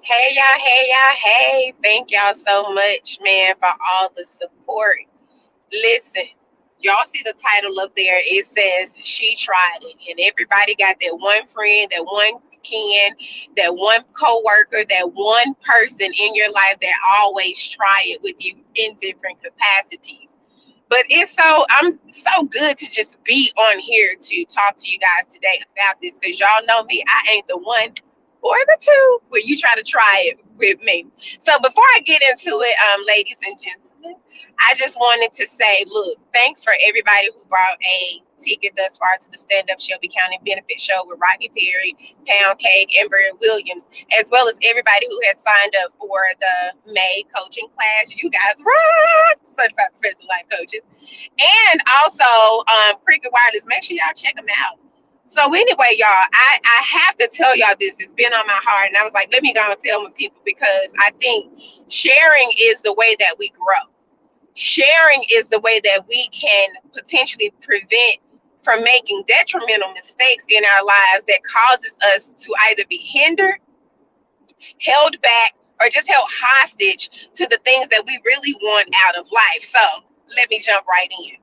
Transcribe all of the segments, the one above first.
Hey y'all, hey. Thank y'all so much, man, for all the support. Listen, y'all see the title up there. It says she tried it. And everybody got that one friend, that one kin, that one coworker, that one person in your life that always try it with you in different capacities. But I'm so good to just be on here to talk to you guys today about this because y'all know me, I ain't the one or the two where you try to try it with me. So before I get into it, ladies and gentlemen, I just wanted to say, look, thanks for everybody who brought a ticket thus far to the Stand Up Shelby County Benefit Show with Rodney Perry, Pound Cake, and Barry Williams, as well as everybody who has signed up for the May coaching class. You guys rock! Certified Professional Life Coaches. And also, Cricket Wireless. Make sure y'all check them out. So anyway, y'all, I have to tell y'all this. It's been on my heart, and I was like, let me go and tell my people because I think sharing is the way that we grow. Sharing is the way that we can potentially prevent from making detrimental mistakes in our lives that causes us to either be hindered, held back, or just held hostage to the things that we really want out of life. So let me jump right in.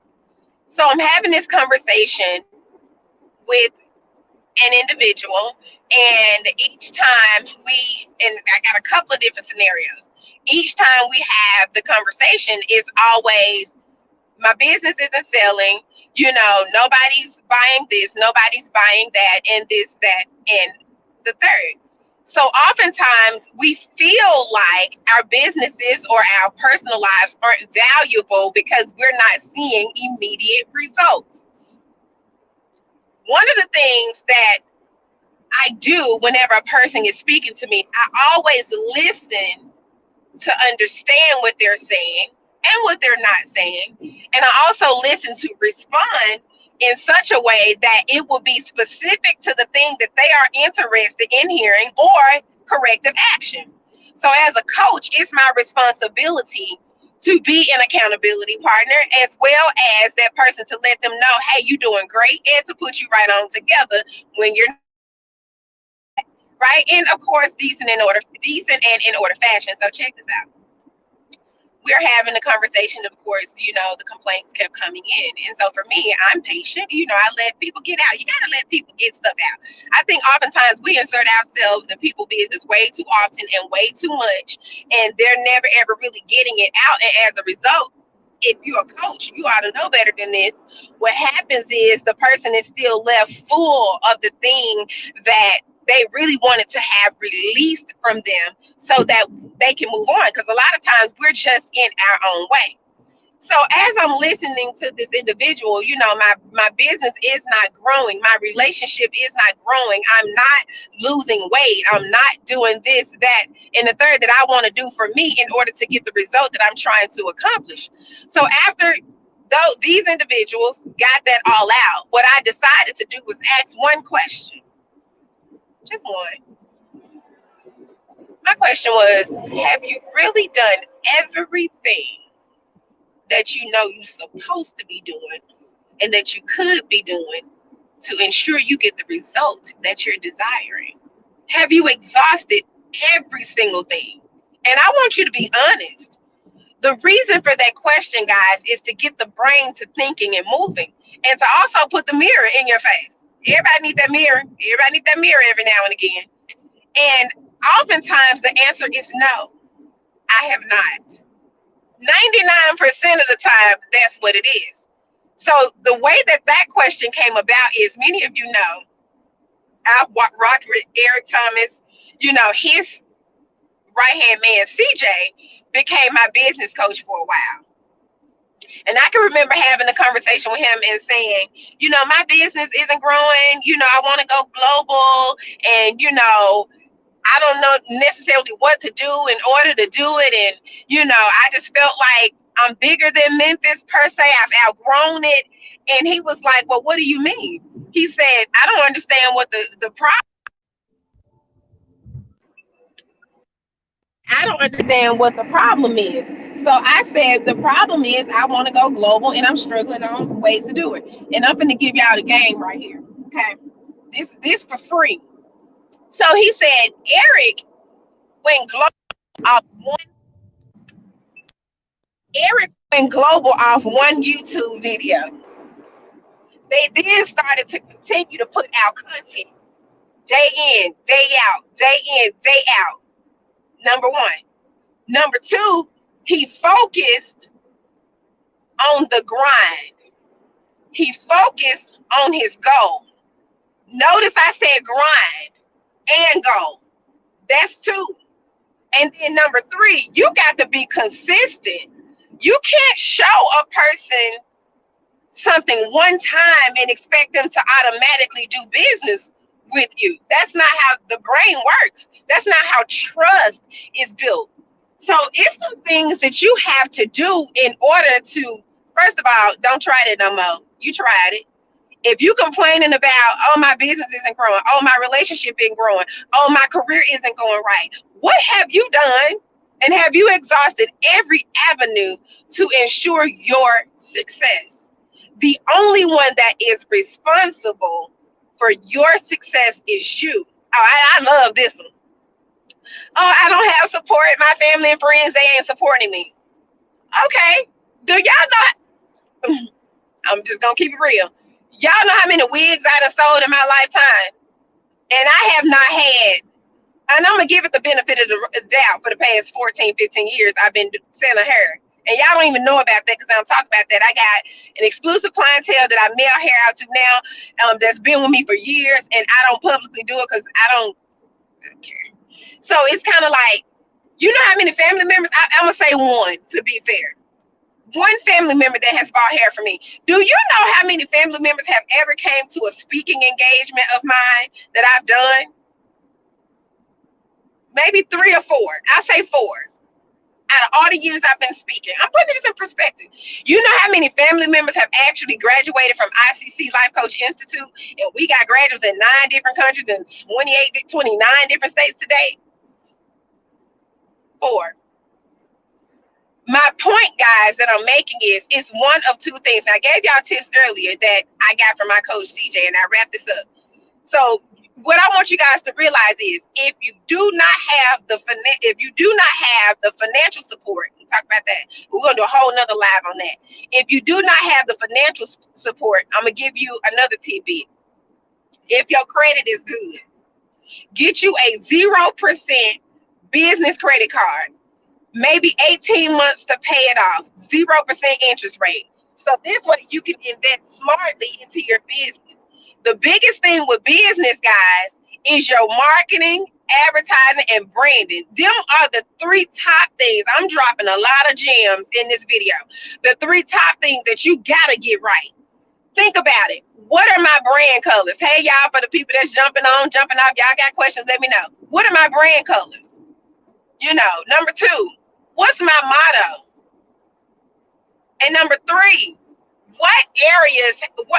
So I'm having this conversation with an individual, and each time and I got a couple of different scenarios. Each time we have the conversation is always my business isn't selling, nobody's buying this, nobody's buying that, and this, that, and the third. So oftentimes we feel like our businesses or our personal lives aren't valuable because we're not seeing immediate results. One of the things that I do whenever a person is speaking to me, I always listen to understand what they're saying and what they're not saying. And I also listen to respond in such a way that it will be specific to the thing that they are interested in hearing or corrective action. So as a coach, it's my responsibility to be an accountability partner as well as that person to let them know, hey, you're doing great, and to put you right on together when you're right. And of course, decent and in order fashion. So check this out. We're having a conversation. Of course, the complaints kept coming in. And so for me, I'm patient. I let people get out. You got to let people get stuff out. I think oftentimes we insert ourselves in people's business way too often and way too much. And they're never, ever really getting it out. And as a result, if you're a coach, you ought to know better than this. What happens is the person is still left full of the thing that they really wanted to have released from them so that they can move on. Because a lot of times we're just in our own way. So as I'm listening to this individual, my business is not growing. My relationship is not growing. I'm not losing weight. I'm not doing this, that, and the third that I want to do for me in order to get the result that I'm trying to accomplish. So after though these individuals got that all out, what I decided to do was ask one question, just one. My question was, have you really done everything that you're supposed to be doing and that you could be doing to ensure you get the result that you're desiring? Have you exhausted every single thing? And I want you to be honest. The reason for that question, guys, is to get the brain to thinking and moving and to also put the mirror in your face. Everybody needs that mirror. Everybody needs that mirror every now and again. And oftentimes the answer is no, I have not. 99% of the time, that's what it is. So the way that question came about is many of you know, I rocked with Eric Thomas, his right hand man, CJ, became my business coach for a while. And I can remember having a conversation with him and saying, my business isn't growing. I want to go global. And, I don't know necessarily what to do in order to do it. And, I just felt like I'm bigger than Memphis per se. I've outgrown it. And he was like, well, what do you mean? He said, I don't understand what the problem. I don't understand what the problem is. So I said, the problem is I want to go global and I'm struggling on ways to do it. And I'm going to give y'all the game right here. Okay. This for free. So he said, Eric, went global off one. Eric went global off one YouTube video. They then started to continue to put out content day in, day out, day in, day out. Number one. Number two, he focused on the grind. He focused on his goal. Notice I said grind and goal. That's two. And then number three, you got to be consistent. You can't show a person something one time and expect them to automatically do business with you. That's not how the brain works. That's not how trust is built. So it's some things that you have to do in order to, first of all, don't try it no more. You tried it. If you complaining about, oh, my business isn't growing, oh, my relationship isn't growing, oh, my career isn't going right, what have you done? And have you exhausted every avenue to ensure your success? The only one that is responsible for your success is you. Oh, I love this one. Oh, I don't have support. My family and friends, they ain't supporting me. Okay. Do y'all know? I'm just going to keep it real. Y'all know how many wigs I done sold in my lifetime? And I have not had, and I'm going to give it the benefit of the doubt, for the past 14, 15 years, I've been selling hair. And y'all don't even know about that because I don't talk about that. I got an exclusive clientele that I mail hair out to now, that's been with me for years, and I don't publicly do it because I don't care. So it's kind of like, you know how many family members, I'm going to say one to be fair. One family member that has bought hair for me. Do you know how many family members have ever came to a speaking engagement of mine that I've done? Maybe 3 or 4. I say 4. Out of all the years I've been speaking, I'm putting this in perspective. You know how many family members have actually graduated from ICC Life Coach Institute, and we got graduates in 9 different countries and 29 different states today? 4. My point, guys, that I'm making is it's one of two things. And I gave y'all tips earlier that I got from my coach CJ, and I wrap this up. So what I want you guys to realize is if you do not have the financial support, we'll talk about that. We're gonna do a whole nother live on that. If you do not have the financial support, I'm gonna give you another tidbit. If your credit is good, get you a 0% business credit card. Maybe 18 months to pay it off, 0% interest rate. So this way you can invest smartly into your business. The biggest thing with business, guys, is your marketing, advertising, and branding. Them are the 3 top things. I'm dropping a lot of gems in this video. The 3 top things that you gotta get right. Think about it. What are my brand colors? Hey, y'all, for the people that's jumping on, jumping off, y'all got questions, let me know. What are my brand colors? Number 2, what's my motto? And number 3, what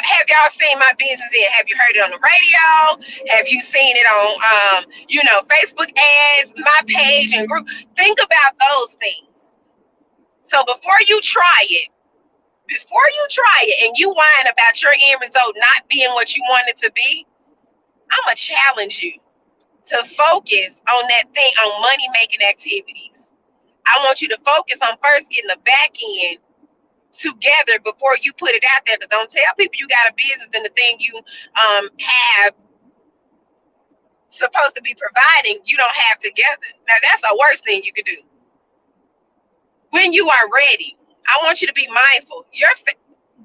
have y'all seen my business in? Have you heard it on the radio? Have you seen it on, Facebook ads, my page and group? Think about those things. So before you try it and you whine about your end result not being what you want it to be, I'm going to challenge you to focus on that thing, on money-making activities. I want you to focus on first getting the back end together before you put it out there. Because don't tell people you got a business and the thing you have supposed to be providing, you don't have together. Now, that's the worst thing you could do. When you are ready, I want you to be mindful.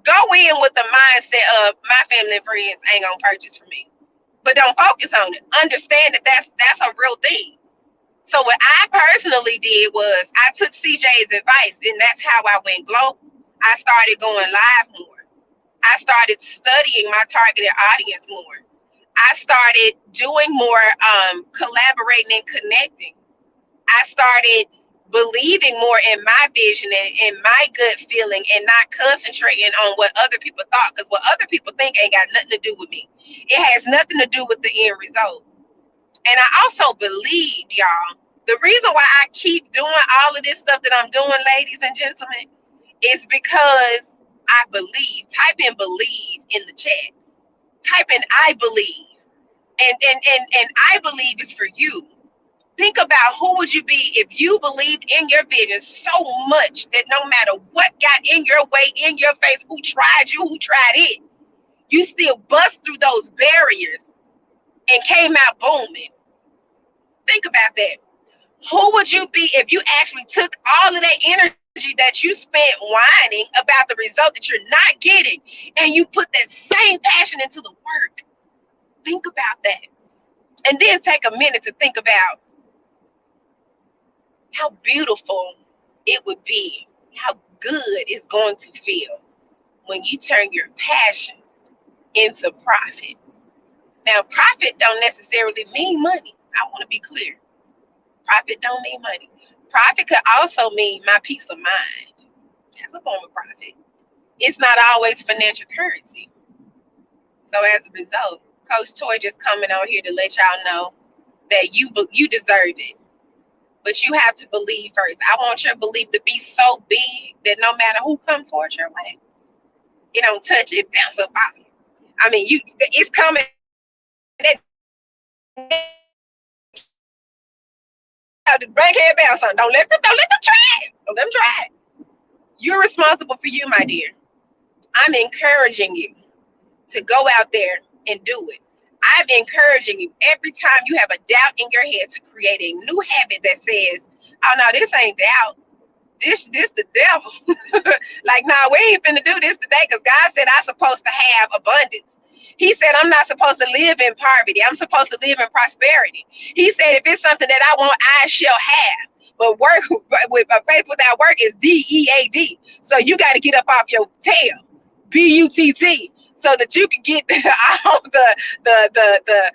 Go in with the mindset of my family and friends ain't gonna purchase for me. But don't focus on it. Understand that that's a real thing. So what I personally did was I took CJ's advice, and that's how I went global. I started going live more. I started studying my targeted audience more. I started doing more collaborating and connecting. I started believing more in my vision and my gut feeling, and not concentrating on what other people thought, because what other people think ain't got nothing to do with me. It has nothing to do with the end result. And I also believed, y'all, the reason why I keep doing all of this stuff that I'm doing, ladies and gentlemen, is because I believe. Type in believe in the chat. Type in I believe. And I believe is for you. Think about who would you be if you believed in your vision so much that no matter what got in your way, in your face, who tried you, who tried it, you still bust through those barriers and came out booming. Think about that. Who would you be if you actually took all of that energy that you spent whining about the result that you're not getting and you put that same passion into the work? Think about that. And then take a minute to think about how beautiful it would be, how good it's going to feel when you turn your passion into profit. Now, profit don't necessarily mean money. I want to be clear. Profit don't mean money. Profit could also mean my peace of mind. That's a form of profit. It's not always financial currency. So as a result, Coach Toy just coming on here to let y'all know that you deserve it. But you have to believe first. I want your belief to be so big that no matter who comes towards your way, it don't touch it, bounce up off you. I mean, it's coming. The breakhead bounce on. Don't let them try it. Don't let them try it. You're responsible for you, my dear. I'm encouraging you to go out there and do it. I'm encouraging you every time you have a doubt in your head to create a new habit that says, "Oh no, this ain't doubt. This the devil." Like, nah, we ain't finna do this today because God said I'm supposed to have abundance. He said I'm not supposed to live in poverty. I'm supposed to live in prosperity. He said if it's something that I want, I shall have. But work with faith without work is DEAD. So you got to get up off your tail, BUTT, so that you can get all the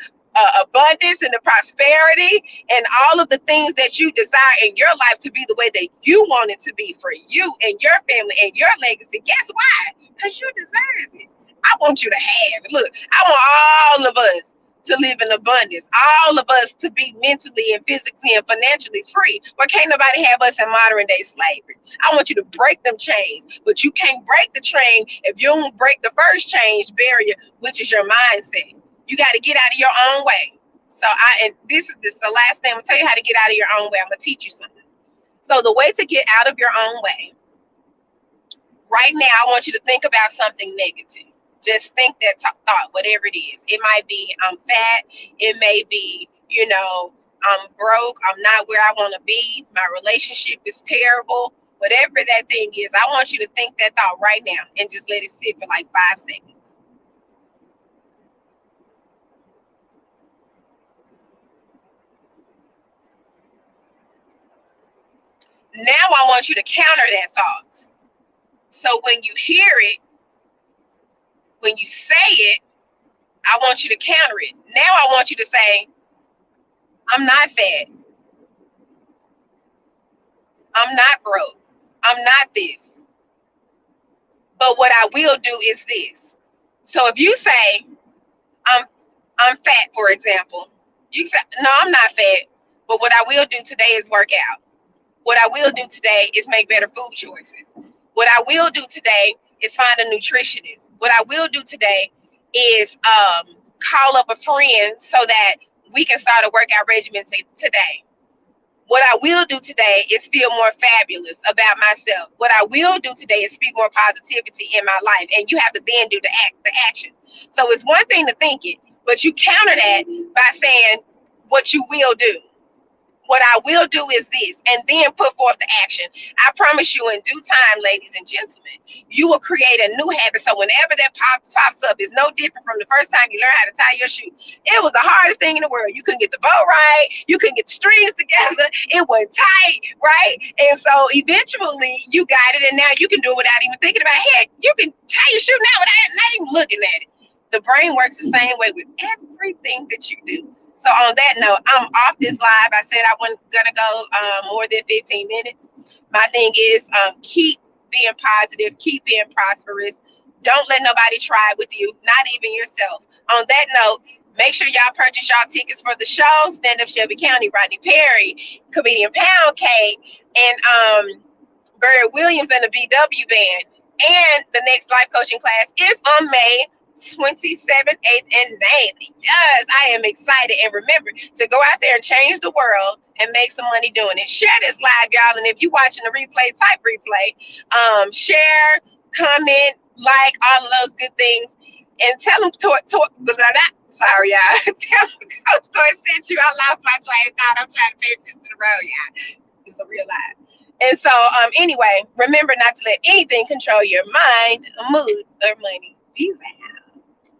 abundance and the prosperity and all of the things that you desire in your life to be the way that you want it to be for you and your family and your legacy. Guess why? Because you deserve it. I want you to have it. Look, I want all of us to live in abundance, all of us to be mentally and physically and financially free. But can't nobody have us in modern day slavery. I want you to break them chains, but you can't break the chain if you don't break the first change barrier, which is your mindset. You got to get out of your own way. So this is the last thing. I'm gonna tell you how to get out of your own way. I'm gonna teach you something. So the way to get out of your own way, right now, I want you to think about something negative. Just think that thought, whatever it is. It might be I'm fat. It may be, I'm broke. I'm not where I want to be. My relationship is terrible. Whatever that thing is, I want you to think that thought right now and just let it sit for like 5 seconds. Now I want you to counter that thought. So when you hear it, when you say it, I want you to counter it. Now I want you to say, I'm not fat. I'm not broke. I'm not this. But what I will do is this. So if you say, I'm fat, for example, you say, no, I'm not fat. But what I will do today is work out. What I will do today is make better food choices. What I will do today is find a nutritionist. What I will do today is call up a friend so that we can start a workout regimen today. What I will do today is feel more fabulous about myself. What I will do today is speak more positivity in my life. And you have to then do the action. So it's one thing to think it, but you counter that by saying what you will do. What I will do is this, and then put forth the action. I promise you in due time, ladies and gentlemen, you will create a new habit. So whenever that pops up, it's no different from the first time you learn how to tie your shoe. It was the hardest thing in the world. You couldn't get the bow right. You couldn't get the strings together. It wasn't tight, right? And so eventually you got it, and now you can do it without even thinking about it. Heck, you can tie your shoe now without not even looking at it. The brain works the same way with everything that you do. So on that note, I'm off this live. I said I wasn't gonna go more than 15 minutes. My thing is keep being positive, keep being prosperous. Don't let nobody try with you, not even yourself. On that note, make sure y'all purchase y'all tickets for the show. Stand Up Shelby County, Rodney Perry, comedian Pound Cake, and Barry Williams and the BW Band. And the next life coaching class is on May 27th, 8th, and 9th. Yes, I am excited. And remember to go out there and change the world and make some money doing it. Share this live, y'all. And if you're watching the replay, type replay. Share, comment, like, all of those good things. And tell them, sorry, y'all. Tell them Coach Toy sent you. I lost my train of thought. I'm trying to pay attention to the road, y'all. It's a real life. And so, anyway, remember not to let anything control your mind, mood, or money. Peace out.